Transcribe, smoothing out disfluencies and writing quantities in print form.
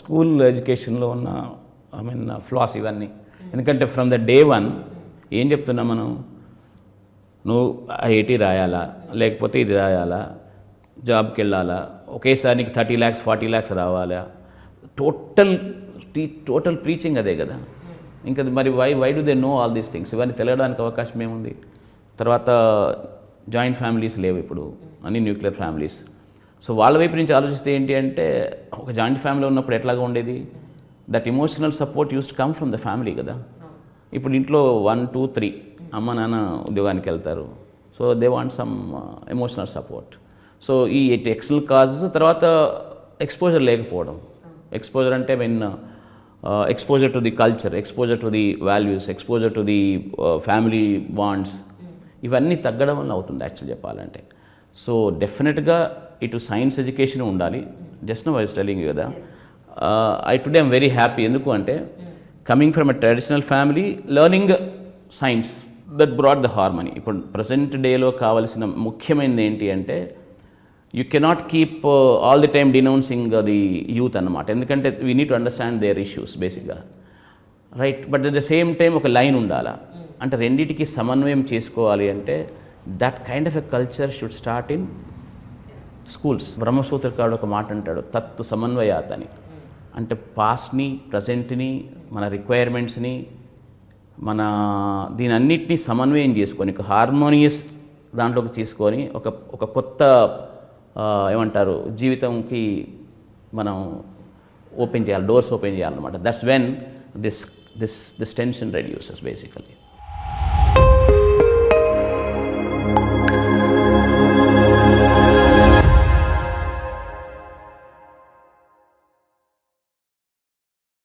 School ఎడ్యుకేషన్లో ఉన్న floss ఇవన్నీ. ఎందుకంటే ఫ్రమ్ ద డే వన్ ఏం చెప్తున్నాం మనం, నువ్వు ఐఐటీ రాయాలా, లేకపోతే ఇది రాయాలా, జాబ్కి వెళ్ళాలా, ఒకేసారి నీకు 30 lakhs 40 lakhs రావాలా, టోటల్ ప్రీచింగ్ అదే కదా. ఇంకా మరి why do they know all these things? ఇవన్నీ తెలియడానికి అవకాశం ఏముంది? తర్వాత జాయింట్ ఫ్యామిలీస్ లేవు ఇప్పుడు, అన్ని న్యూక్లియర్ ఫ్యామిలీస్. సో వాళ్ళ వైపు నుంచి ఆలోచిస్తే ఏంటి అంటే, ఒక జాయింట్ ఫ్యామిలీ ఉన్నప్పుడు ఎట్లాగా ఉండేది, that emotional support use to come from the family కదా. ఇప్పుడు ఇంట్లో 1 2 3 అమ్మ నాన్న ఉద్యోగానికి వెళ్తారు. So they want some emotional support. So ఈ ఎక్స్టర్నల్ కాజెస్, తర్వాత ఎక్స్పోజర్ లేకపోవడం. ఎక్స్పోజర్ అంటే exposure to the culture, exposure to the values, exposure to the family bonds, ఇవన్నీ తగ్గడం వల్ల అవుతుంది యాక్చువల్ చెప్పాలంటే. సో డెఫినెట్గా ఇటు సైన్స్ ఎడ్యుకేషన్ ఉండాలి. Just now I was telling you కదా, టుడే ఐమ్ వెరీ హ్యాపీ. ఎందుకు అంటే coming from a traditional family, learning science that brought the harmony. ఇప్పుడు ప్రజెంట్ డేలో కావాల్సిన ముఖ్యమైనది ఏంటి అంటే, you cannot keep all the time denouncing the youth అన్నమాట. ఎందుకంటే we need to understand their issues బేసిక్గా, right? But at the same time ఒక లైన్ ఉండాలా, అంటే రెండింటికి సమన్వయం చేసుకోవాలి. అంటే that kind of a culture should start in schools. బ్రహ్మసూత్రకారుడు ఒక మాట అంటాడు, తత్తు సమన్వయాత్ అని. అంటే పాస్ట్ని, ప్రజెంట్ని, మన రిక్వైర్మెంట్స్ని, మన దీని అన్నిటినీ సమన్వయం చేసుకొని, ఒక హార్మోనియస్ దాంట్లోకి తీసుకొని ఒక కొత్త ఏమంటారు జీవితంకి మనం ఓపెన్ చేయాలి, డోర్స్ ఓపెన్ చేయాలన్నమాట. That's when this tension reduces basically.